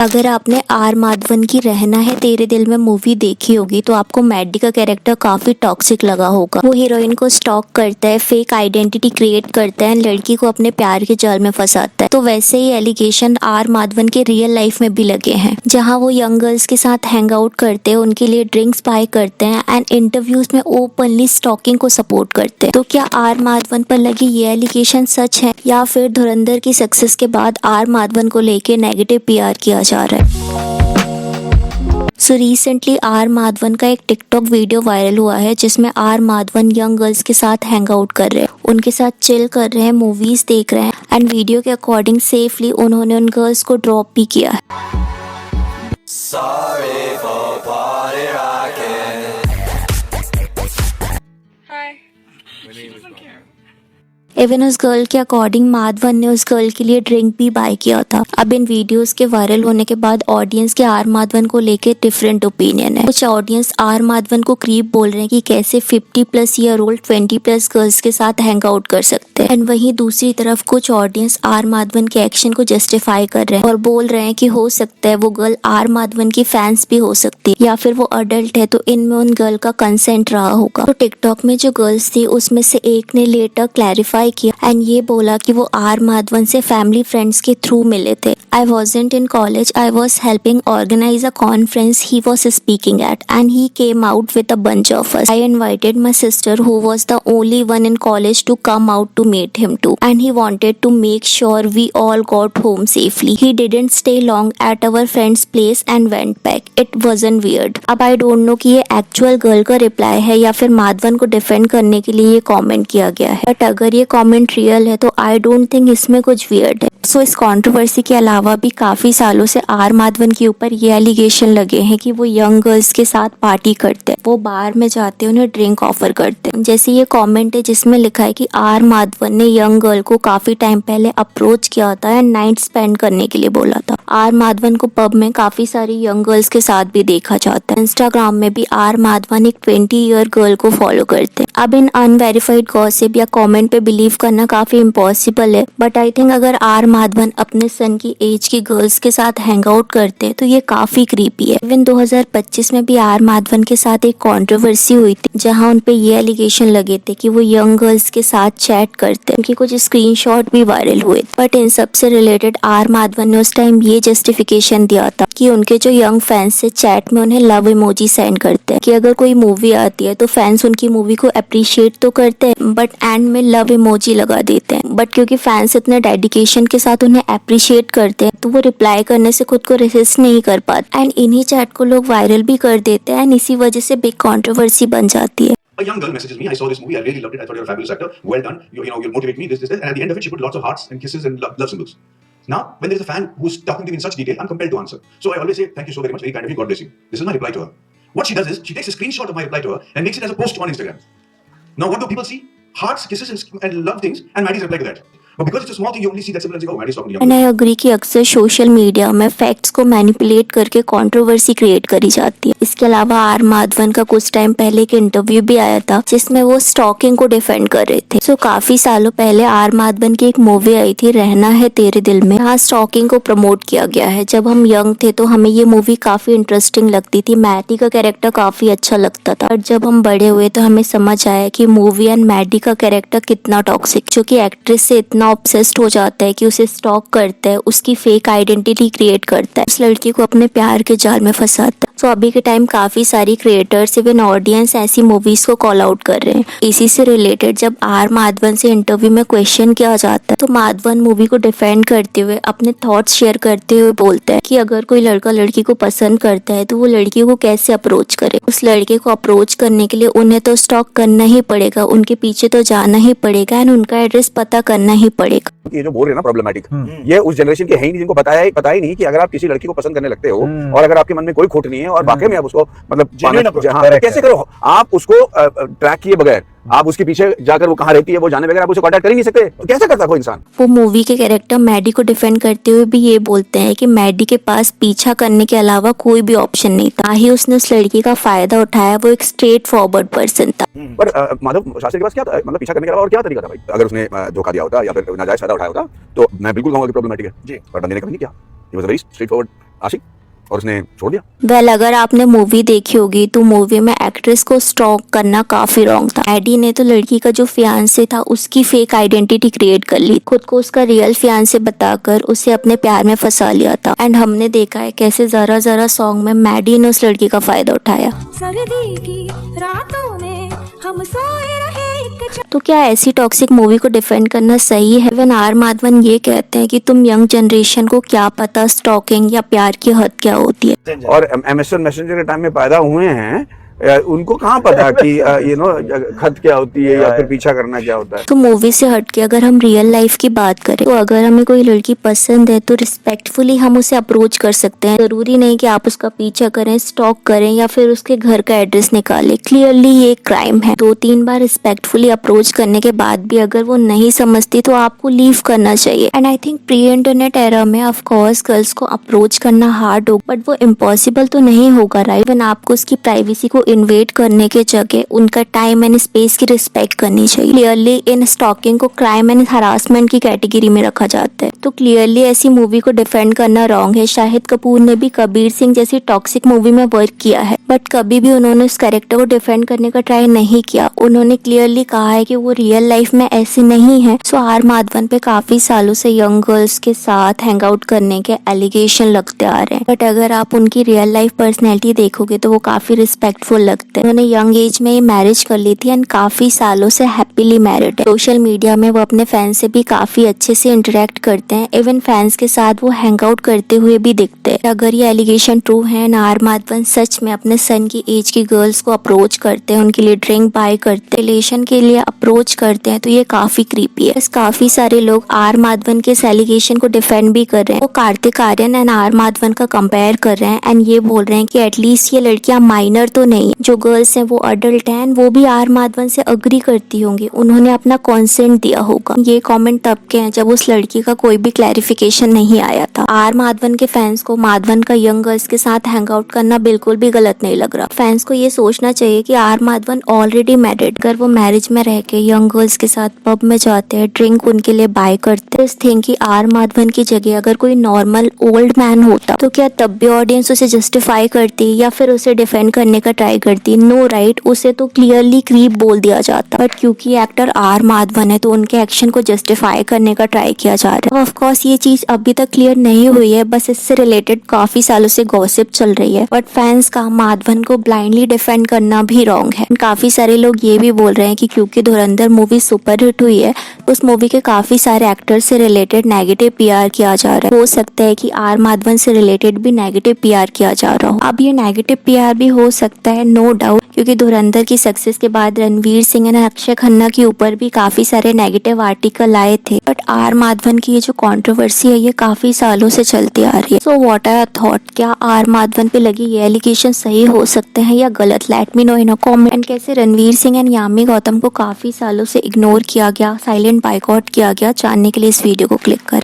अगर आपने आर माधवन की रहना है तेरे दिल में मूवी देखी होगी तो आपको मैडी का कैरेक्टर काफी टॉक्सिक लगा होगा। वो हीरोइन को स्टॉक करता है, फेक आइडेंटिटी क्रिएट करता है, लड़की को अपने प्यार के जाल में फंसाता है। तो वैसे ही एलिगेशन आर माधवन के रियल लाइफ में भी लगे हैं, जहाँ वो यंग गर्ल्स के साथ हैंग आउट करते हैं, उनके लिए ड्रिंक्स बाय करते हैं एंड इंटरव्यूज में ओपनली स्टॉकिंग को सपोर्ट करते हैं। तो क्या आर माधवन पर लगी ये एलिगेशन सच है या फिर धुरंधर की सक्सेस के बाद आर माधवन को लेके नेगेटिव पीआर किया जा रहा है? सो रिसेंटली आर माधवन का एक टिकटॉक वीडियो वायरल हुआ है जिसमें आर माधवन यंग गर्ल्स के साथ हैंग आउट कर रहे हैं, उनके साथ चिल कर रहे हैं, मूवीज देख रहे हैं एंड वीडियो के अकॉर्डिंग सेफली उन्होंने उन गर्ल्स को ड्रॉप भी किया है। Sorry for party rocking. Hi. She doesn't care. Even उस गर्ल के अकॉर्डिंग माधवन ने उस गर्ल के लिए ड्रिंक भी बाय किया था। अब इन वीडियोस के वायरल होने के बाद ऑडियंस के आर माधवन को लेके डिफरेंट ओपिनियन है। कुछ ऑडियंस आर माधवन को क्रीप बोल रहे हैं कि कैसे 50+ ईयर ओल्ड 20+ गर्ल्स के साथ हैंग आउट कर सकते हैं एंड वहीं दूसरी तरफ कुछ ऑडियंस आर माधवन के एक्शन को जस्टिफाई कर रहे हैं और बोल रहे हैं कि हो सकता है वो गर्ल आर माधवन की फैंस भी हो सकती है या फिर वो अडल्ट है तो इनमें उन गर्ल का कंसेंट रहा होगा। तो टिकटॉक में जो गर्ल्स थी उसमें से एक ने लेटर क्लैरिफाई किया एंड ये बोला कि वो आर माधवन से फैमिली फ्रेंड्स के थ्रू मिले थे। I wasn't in college, I was helping organize a conference he was speaking at and he came out with a bunch of us. I invited my sister who was the only one in college to come out to meet him too and he wanted to make sure we all got home safely. He didn't stay long at our friend's place and went back. It wasn't weird. अब I don't know कि ये actual girl का reply है या फिर माधवन को defend करने के लिए ये कमेंट किया गया है, बट अगर ये कमेंट रियल है तो आई डोंट थिंक इसमें कुछ वियर्ड है। सो इस कंट्रोवर्सी के अलावा भी काफी सालों से आर माधवन के ऊपर ये एलिगेशन लगे हैं कि वो यंग गर्ल्स के साथ पार्टी करते हैं, वो बार में जाते हैं, उन्हें ड्रिंक ऑफर करते हैं। जैसे ये कमेंट है जिसमें लिखा है कि आर माधवन ने यंग गर्ल को काफी टाइम पहले अप्रोच किया था एंड नाइट स्पेंड करने के लिए बोला था। आर माधवन को पब में काफी सारी यंग गर्ल्स के साथ भी देखा जाता है। इंस्टाग्राम में भी आर माधवन एक 20 ईयर गर्ल को फॉलो करते हैं। अब इन अनवेरिफाइड गॉसिप या कमेंट पे बिलीव करना काफी इम्पॉसिबल है, बट आई थिंक अगर आर माधवन अपने सन की एज की गर्ल्स के साथ हैंग आउट करते हैं तो ये काफी क्रीपी है। इवन 2025 में भी आर माधवन के साथ एक कंट्रोवर्सी हुई थी जहां उन पे ये एलिगेशन लगे थे कि वो यंग गर्ल्स के साथ चैट करते हैं। उनके कुछ स्क्रीनशॉट भी वायरल हुए, बट इन सब से रिलेटेड आर माधवन ने उस टाइम ये जस्टिफिकेशन दिया था कि उनके जो यंग फैंस से चैट में उन्हें लव इमोजी सेंड करते हैं कि अगर कोई मूवी आती है तो फैंस उनकी मूवी को अप्रिशिएट तो करते हैं बट एंड में लव इमोजी लगा देते हैं, बट क्योंकि फैंस इतने डेडिकेशन के साथ उन्हें अप्रिशिएट करते हैं तो वो रिप्लाई करने से खुद को रेसिस्ट नहीं कर पाते एंड इन्हीं चैट को लोग वायरल भी कर देते हैं एंड इसी वजह से बिग कंट्रोवर्सी बन जाती है। A young girl messages me, I saw this movie, I really loved it, I thought you're a fabulous actor, well done, you'll motivate me, this, and at the end of it, she put lots of hearts and kisses and love symbols. Now, when there's a fan who's talking to me in such detail, I'm compelled to answer. So I always say, thank you so very much, very kind of you, God bless you. This is my reply to her. What she does is, she takes a screenshot of my reply to her and makes it as a post on Instagram. Now, what do people see? Hearts, kisses, and love things, and Maddie's reply to that. But because it's a small thing, you only see that symbol and think, oh, Maddie's talking to and I agree कि अक्सर social media में facts को manipulate करके controversy create करी जाती है। इसके अलावा आर माधवन का कुछ टाइम पहले एक इंटरव्यू भी आया था जिसमें वो स्टॉकिंग को डिफेंड कर रहे थे। सो काफी सालों पहले आर माधवन की एक मूवी आई थी रहना है तेरे दिल में, यहाँ स्टॉकिंग को प्रमोट किया गया है। जब हम यंग थे तो हमें ये मूवी काफी इंटरेस्टिंग लगती थी, मैडी का कैरेक्टर काफी अच्छा लगता था, और जब हम बड़े हुए तो हमें समझ आया कि मूवी एंड मैडी का कैरेक्टर कितना टॉक्सिक, जो कि एक्ट्रेस से इतना ऑब्सेस्ड हो जाता है कि उसे स्टॉक करता है, उसकी फेक आइडेंटिटी क्रिएट करता है, उस लड़की को अपने प्यार के जाल में फंसाता है। तो अभी के टाइम काफी सारी क्रिएटर्स इवन ऑडियंस ऐसी मूवीज को कॉल आउट कर रहे हैं। इसी से रिलेटेड जब आर माधवन से इंटरव्यू में क्वेश्चन किया जाता है तो माधवन मूवी को डिफेंड करते हुए अपने थॉट्स शेयर करते हुए बोलता है कि अगर कोई लड़का लड़की को पसंद करता है तो वो लड़की को कैसे अप्रोच करे। उस लड़के को अप्रोच करने के लिए उन्हें तो स्टॉक करना ही पड़ेगा, उनके पीछे तो जाना ही पड़ेगा एंड उनका एड्रेस पता करना ही पड़ेगा। ये जो बोल रहे हैं ना प्रॉब्लमेटिक, ये उस जनरेशन के है ही नहीं जिनको पता ही नहीं कि अगर आप किसी लड़की को पसंद करने लगते हो और अगर आपके मन में कोई खोट नहीं है और वाकई में आप उसको मतलब कैसे करो, आप उसको ट्रैक किए बगैर आप उसके पीछे जाकर वो कहाँ रहती है वो जाने बगैर आप उसे कांटेक्ट कर ही नहीं सकते, तो कैसे करता कोई इंसान। वो मूवी के कैरेक्टर मैडी को डिफेंड करते हुए भी ये बोलते हैं कि मैडी के पास पीछा करने के अलावा कोई भी ऑप्शन नहीं था, ही उसने उस लड़की का फायदा उठाया, वो एक स्ट्रेट फॉरवर्ड पर्सन था। पर माधव शास्त्री के पास क्या था, मतलब पीछा करने के अलावा और क्या तरीका था भाई? अगर उसने धोखा दिया होता या फिर नाजायज फायदा उठाया होता तो मैं बिल्कुल कहूंगा कि प्रॉब्लमेटिक है जी, पर बंदे ने कभी नहीं किया। He was a very straightforward आशिक और उसने छोड़ दिया। वेल अगर आपने मूवी देखी होगी तो मूवी में एक्ट्रेस को स्टॉक करना काफी रॉन्ग था। एडी ने तो लड़की का जो फियांसे था उसकी फेक आइडेंटिटी क्रिएट कर ली, खुद को उसका रियल फियांसे बताकर उसे अपने प्यार में फंसा लिया था। एंड हमने देखा है कैसे जरा जरा सॉन्ग में मैडी ने उस लड़की का फायदा उठाया। सर्दी की रातों में हम सोए रहे तो क्या ऐसी टॉक्सिक मूवी को डिफेंड करना सही है? इवन आर माधवन ये कहते हैं कि तुम यंग जनरेशन को क्या पता स्टॉकिंग या प्यार की हद क्या होती है। और एमएसएन मैसेंजर के टाइम में पैदा हुए हैं, उनको कहाँ पता कि खत क्या होती है या फिर पीछा करना क्या होता है। तो मूवी से हटके अगर हम रियल लाइफ की बात करें तो अगर हमें कोई लड़की पसंद है तो रिस्पेक्टफुली हम उसे अप्रोच कर सकते हैं। जरूरी नहीं कि आप उसका पीछा करें, स्टॉक करें या फिर उसके घर का एड्रेस निकालें। क्लियरली ये क्राइम है। 2-3 बार रिस्पेक्टफुली अप्रोच करने के बाद भी अगर वो नहीं समझती तो आपको लीव करना चाहिए। And I think pre internet era में ऑफ कोर्स गर्ल्स को अप्रोच करना हार्ड होगा, बट वो इम्पॉसिबल तो नहीं होगा राइट। इवन आपको उसकी प्राइवेसी को इन्वेट करने के जगह उनका टाइम एंड स्पेस की रिस्पेक्ट करनी चाहिए। क्लियरली इन स्टॉकिंग को क्राइम एंड हरासमेंट की कैटेगरी में रखा जाता है, तो क्लियरली ऐसी मूवी को डिफेंड करना रॉन्ग है। शाहिद कपूर ने भी कबीर सिंह जैसी टॉक्सिक मूवी में वर्क किया है, बट कभी भी उन्होंने उस कैरेक्टर को डिफेंड करने का ट्राई नहीं किया। उन्होंने क्लियरली कहा है कि वो रियल लाइफ में ऐसे नहीं है। सो आर माधवन पे काफी सालों से यंग गर्ल्स के साथ हैंग आउट करने के एलिगेशन लगते आ रहे हैं, बट अगर आप उनकी रियल लाइफ पर्सनैलिटी देखोगे तो वो काफी रिस्पेक्टफुल लगते हैं। उन्होंने यंग एज में ही मैरिज कर ली थी एंड काफी सालों से हैप्पीली मैरिड है। सोशल मीडिया में वो अपने फैंस से भी काफी अच्छे से इंटरेक्ट करते हैं, इवन फैंस के साथ वो हैंग आउट करते हुए भी दिखते हैं। अगर ये एलिगेशन ट्रू है ना, आर माधवन सच में अपने सन की एज की गर्ल्स को अप्रोच करते हैं, उनके लिए ड्रिंक बाय करते हैं, रिलेशन के लिए अप्रोच करते हैं, तो ये काफी क्रीपी है। काफी सारे लोग आर माधवन के इस एलिगेशन को डिफेंड भी कर रहे हैं। वो कार्तिक आर्यन एंड आर माधवन का कंपेयर कर रहे हैं एंड ये बोल रहे हैं कि एटलीस्ट ये लड़कियां माइनर तो नहीं, जो गर्ल्स हैं वो अडल्ट हैं, वो भी आर माधवन से अग्री करती होंगी, उन्होंने अपना कॉन्सेंट दिया होगा। ये कमेंट तब के हैं जब उस लड़की का कोई भी क्लैरिफिकेशन नहीं आया था। आर माधवन के फैंस को माधवन का यंग गर्ल्स के साथ हैंग आउट करना बिल्कुल भी गलत नहीं लग रहा। फैंस को ये सोचना चाहिए कि आर माधवन ऑलरेडी मैरिड, अगर वो मैरिज में रह के यंग गर्ल्स के साथ पब में जाते हैं, ड्रिंक उनके लिए बाय करते हैं, थिंक कि आर माधवन की जगह अगर कोई नॉर्मल ओल्ड मैन होता तो क्या तब भी ऑडियंस उसे जस्टिफाई करती या फिर उसे डिफेंड करने का ट्राई करती? नो राइट, उसे तो क्लियरली क्रीप बोल दिया जाता, बट क्योंकि एक्टर आर माधवन है तो उनके एक्शन को जस्टिफाई करने का ट्राई किया जा रहा है। ऑफ कोर्स ये चीज अभी तक क्लियर नहीं हुई है, बस इससे रिलेटेड काफी सालों से गॉसिप चल रही है, बट फैंस का माधवन को ब्लाइंडली डिफेंड करना भी रॉन्ग है। काफी सारे लोग ये भी बोल रहे हैं कि क्योंकि धुरंधर मूवी सुपरहिट हुई है, उस मूवी के काफी सारे एक्टर्स से रिलेटेड नेगेटिव पीआर किया जा रहा है। हो सकता है कि आर माधवन से रिलेटेड भी नेगेटिव पीआर किया जा रहा हो। अब ये नेगेटिव पीआर भी हो सकता है, नो डाउट, क्योंकि धुरंधर की सक्सेस के बाद रणवीर सिंह और अक्षय खन्ना के ऊपर भी काफी सारे नेगेटिव आर्टिकल आए थे, बट आर माधवन की ये जो कंट्रोवर्सी है ये काफी सालों से चलती आ रही है। So what are your thought? क्या आर माधवन पे लगी ये एलिगेशन सही हो सकते हैं या गलत? Let me know in a comment. And कैसे रणवीर सिंह एंड यामी गौतम को काफी सालों से इग्नोर किया गया, साइलेंट बाइकआउट किया गया, जानने के लिए इस वीडियो को क्लिक करें।